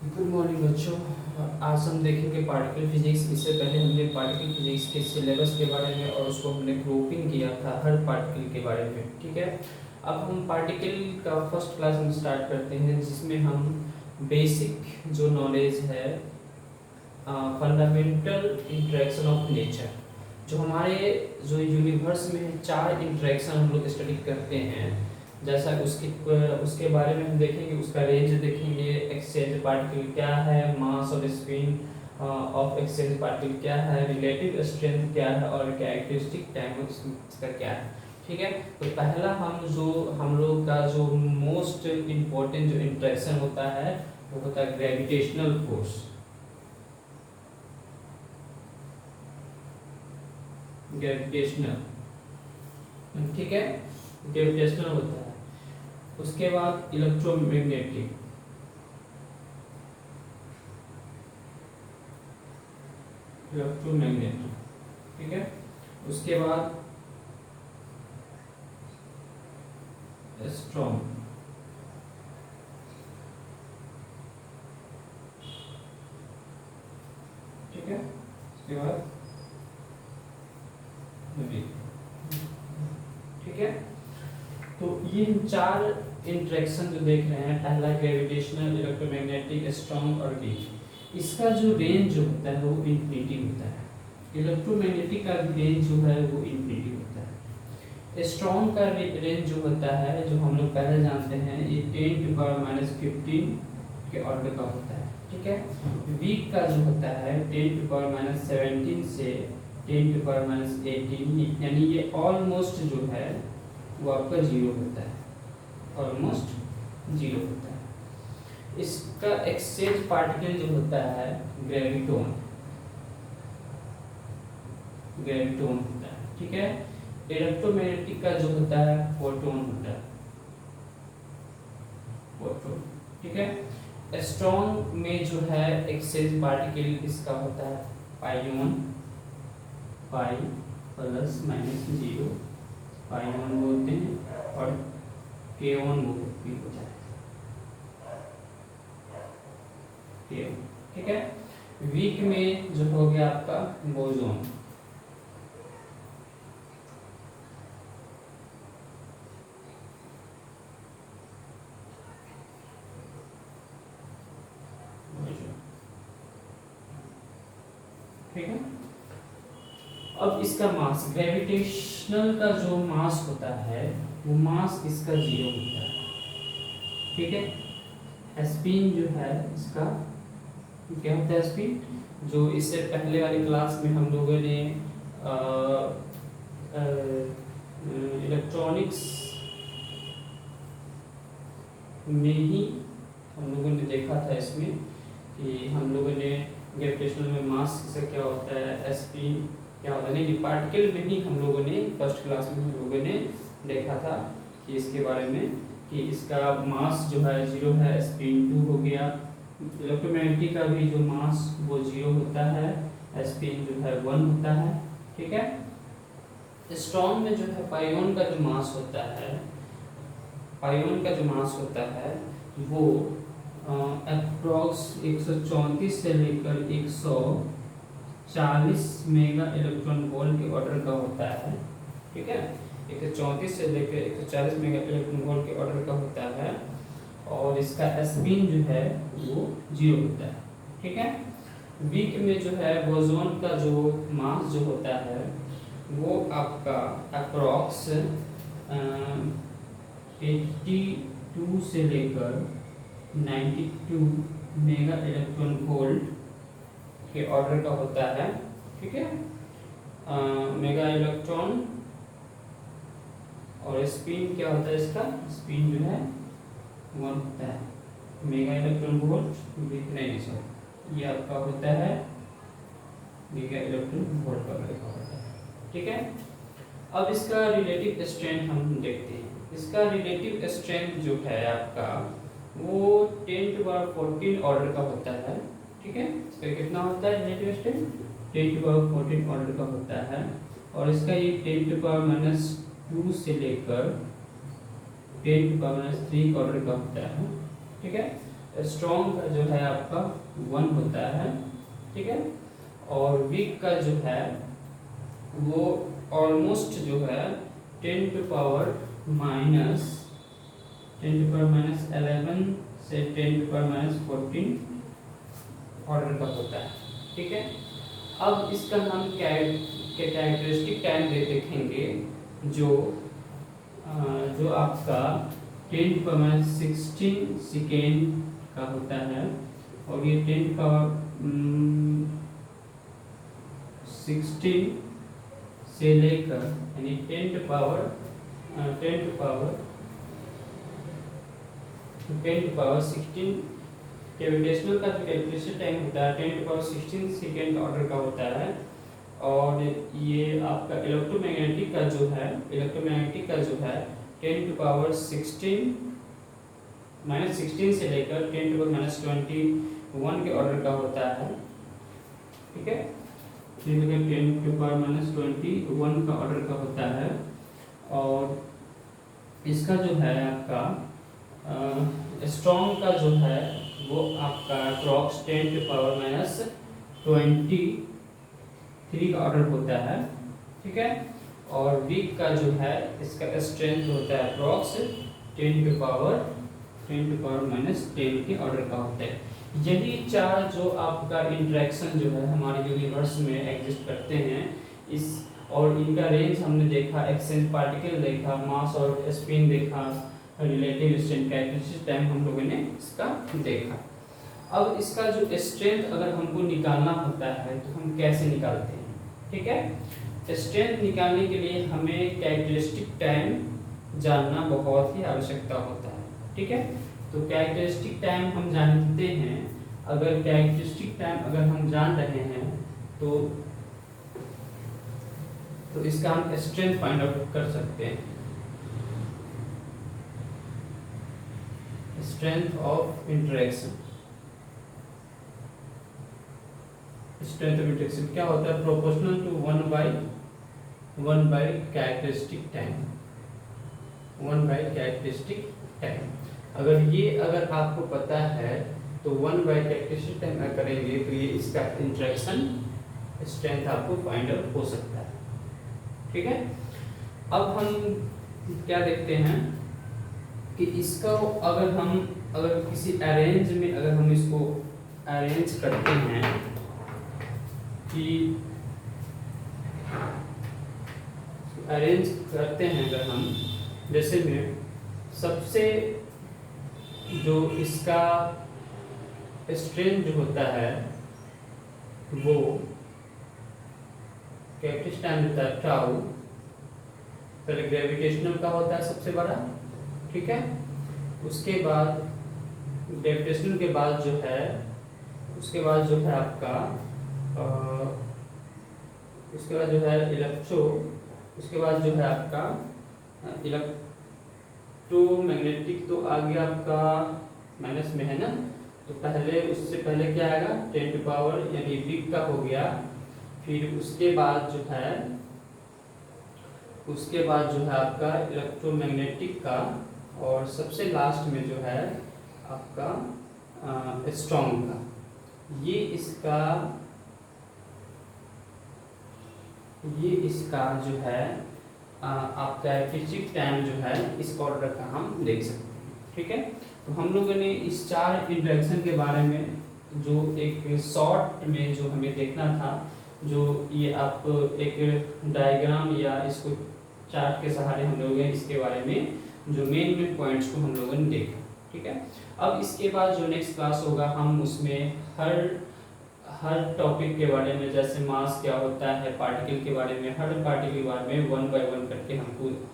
Good morning बच्चों। आज हम देखेंगे पार्टिकल फिजिक्स। इससे पहले हमने पार्टिकल फिजिक्स के सिलेबस के बारे में और उसको हमने ग्रुपिंग किया था हर पार्टिकल के बारे में। ठीक है, अब हम पार्टिकल का फर्स्ट क्लास हम स्टार्ट करते हैं, जिसमें हम बेसिक जो नॉलेज है, फंडामेंटल इंटरेक्शन ऑफ नेचर, जो हमारे जो यूनिवर्स में चार इंटरेक्शन हम लोग स्टडी करते हैं, जैसा उसके बारे में हम देखेंगे। उसका रेंज देखेंगे, एक्सचेंज पार्टिकल क्या है, मास और स्पिन ऑफ एक्सचेंज पार्टिकल क्या है, रिलेटिव स्ट्रेंथ क्या है और कैरेक्टरिस्टिक टाइम इसका क्या है। ठीक है, तो पहला हम लोग का जो मोस्ट इम्पोर्टेंट जो इंटरेक्शन होता है वो होता है ग्रेविटेशनल फोर्स। ग्रेविटेशनल, ठीक है, ग्रेविटेशनल होता है। उसके बाद इलेक्ट्रोमैग्नेटिक, इलेक्ट्रोमैग्नेटिक, ठीक है। उसके बाद स्ट्रॉन्ग, ठीक है। उसके बाद ठीक है। तो ये चार इंटरेक्शन जो देख रहे हैं, पहला ग्रेविटेशनल, इलेक्ट्रोमैग्नेटिक, स्ट्रॉन्ग और वीक, इसका जो रेंज जो होता है वो इंफिनिटी होता है। इलेक्ट्रोमैग्नेटिक का रेंज जो है वो इंफिनिटी होता है। स्ट्रॉन्ग का रेंज जो होता है, जो हम लोग पहले जानते हैं, ये 10⁻15 के ऑर्डर का होता है। ठीक है। वीक का जो होता है 10⁻17 से 10⁻18, यानी ये ऑलमोस्ट जो है वो आपका जीरो होता है, ऑलमोस्ट जीरो होता है। इसका एक्सचेंज पार्टिकल जो होता है ग्रेविटोन, ग्रेविटोन होता है। ठीक है। इलेक्ट्रोमैग्नेटिक का जो होता है फोटोन होता है, फोटोन। ठीक है। स्ट्रॉन्ग में जो है एक्सचेंज पार्टिकल इसका होता है पाइऑन, पाई प्लस माइनस जीरो, पाइऑन बोलते हैं, और केओन भी होता है, केओन। ठीक है। वीक में जो हो गया आपका बोसोन, ठीक है। अब इसका मास, ग्रेविटेशनल का जो मास होता है वो मास इसका जीरो होता है। ठीक है। स्पिन जो है इसका क्या होता है, स्पिन जो इससे पहले वाली क्लास में हम लोगों ने इलेक्ट्रॉनिक्स में ही हम लोगों ने देखा था, इसमें कि हम लोगों ने ग्रेविटेशनल में मास से क्या होता है, स्पिन क्या होता है, नहीं पार्टिकल में ही हम लोगों ने फर्स्ट क्लास में हम लोगों ने देखा था कि इसके बारे में, कि इसका मास जो है जीरो है, स्पिन 2 हो गया। इलेक्ट्रोमैग्नेटिक का भी जो मास वो जीरो होता है, स्पिन जो है 1 होता है। ठीक है। स्ट्रॉन्ग में जो है पाइऑन का जो मास होता है, पाइऑन का जो मास होता है वो अप्रॉक्स 134 से लेकर 140 मेगा इलेक्ट्रॉन वोल्ट के ऑर्डर का होता है। ठीक है। 134 से लेकर 140 मेगा इलेक्ट्रॉन वोल्ट के ऑर्डर का होता है, और इसका स्पिन जो है वो जीरो होता है। ठीक है। वीक में जो है बोसोन का जो मास जो होता है वो आपका अप्रॉक्स 82 से लेकर 92 मेगा इलेक्ट्रॉन वोल्ट के ऑर्डर का होता है। ठीक है। मेगा इलेक्ट्रॉन, और स्पिन क्या होता है इसका, स्पिन जो है 1 होता है। मेगा इलेक्ट्रॉन वोल्ट नहीं सर, ये आपका होता है मेगा इलेक्ट्रॉन वोल्ट का होता है। ठीक है। अब इसका रिलेटिव स्ट्रेंथ हम देखते हैं। इसका रिलेटिव स्ट्रेंथ जो है आपका वो 10⁻14 ऑर्डर का होता है। ठीक है। इसका कितना होता है रिलेटिव स्ट्रेंथ, 10⁻14 ऑर्डर का होता है, और इसका ये 10⁻2 से लेकर 10⁻3 ऑर्डर का होता है। ठीक है। स्ट्रॉन्ग का जो है आपका 1 होता है, ठीक है, और वीक का जो है वो ऑलमोस्ट जो है 10 टू पावर माइनस 11 से 10 टू पावर माइनस 14 ऑर्डर का होता है, ठीक है। अब इसका हम कैरेक्टरिस्टिक टाइम देखेंगे जो आपका 10 टू पावर 16 सेकेंड का होता है, और ये 10 टू पावर 16 से लेकर यानी 10 टू पावर 16 कैविटेशनल का जो कैलकुलेशन टाइम होता है 10 टू पावर 16 सेकेंड ऑर्डर का होता है। और ये आपका इलेक्ट्रोमैग्नेटिक का जो है 10 टू पावर 16 से लेकर 10 टू पावर -21 के ऑर्डर का होता है, ठीक है। 10 टू पावर -21 का ऑर्डर का होता है। और इसका जो है आपका स्ट्रॉन्ग का जो है वो आपका अप्रॉक्स 10 टू पावर -23 का ऑर्डर होता है, ठीक है। और वीक का जो है इसका स्ट्रेंथ होता है अप्रॉक्स 10 टू पावर -10 के ऑर्डर का होता है। यही 4 जो आपका इंटरेक्शन जो है हमारे यूनिवर्स में एग्जिस्ट करते हैं, इस और इनका रेंज हमने देखा, एक्सचेंज पार्टिकल देखा, मास और स्पिन देखा, रिलेटिव स्ट्रेंथ कैरेक्टरिस्टिक टाइम हम लोगों ने इसका देखा। अब इसका जो स्ट्रेंथ अगर हमको निकालना होता है तो हम कैसे निकालते हैं, ठीक है। स्ट्रेंथ निकालने के लिए हमें कैरेक्टरिस्टिक टाइम जानना बहुत ही आवश्यकता होता है, ठीक है। तो कैरेक्टरिस्टिक टाइम हम जानते हैं, अगर कैरेक्टरिस्टिक टाइम अगर हम जान रहे हैं तो इसका हम स्ट्रेंथ फाइंड आउट कर सकते हैं। स्ट्रेंथ ऑफ इंटरेक्शन, क्या होता है, proportional to 1 by characteristic time. अगर आपको पता है तो 1 बाई कैरेक्टरिस्टिक टाइम करेंगे तो ये इसका इंटरेक्शन स्ट्रेंथ आपको फाइंड आउट हो सकता है, ठीक है। अब हम क्या देखते हैं कि इसका अगर किसी अरेंज में अगर हम इसको अरेंज करते हैं अगर हम जैसे में सबसे जो इसका स्ट्रेंथ जो होता है वो कैरेक्टरिस्टिक टाइम होता है टाउ, पहले ग्रेविटेशनल का होता है सबसे बड़ा, ठीक है। उसके बाद ग्रेविटेशनल के बाद जो है आपका उसके बाद जो है इलेक्ट्रो, उसके बाद जो है आपका इलेक्ट्रोमैग्नेटिक तो आ गया आपका माइनस में है ना, तो पहले उससे पहले क्या आएगा 10 टू पावर यानी वीक का हो गया। फिर उसके बाद जो है आपका इलेक्ट्रोमैग्नेटिक का, और सबसे लास्ट में जो है आपका स्ट्रॉन्ग का। ये इसका जो है आपका कैरेक्टरिस्टिक टाइम जो है इस ऑर्डर का हम देख सकते हैं, ठीक है। तो हम लोगों ने इस 4 इंटरेक्शन के बारे में जो एक शॉर्ट में जो हमें देखना था, जो ये आप एक डायग्राम या इसको चार्ट के सहारे हम लोग इसके बारे में जो मेन पॉइंट्स को हम लोगों ने देखा, ठीक है। अब इसके बाद जो नेक्स्ट क्लास होगा हम उसमें हर टॉपिक के बारे में, जैसे मास क्या होता है, पार्टिकल के बारे में, हर पार्टिकल के बारे में 1 बाय 1 करके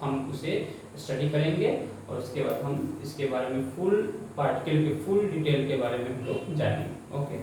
हम उसे स्टडी करेंगे, और उसके बाद हम इसके बारे में फुल पार्टिकल के फुल डिटेल के बारे में हम लोग जानेंगे। ओके।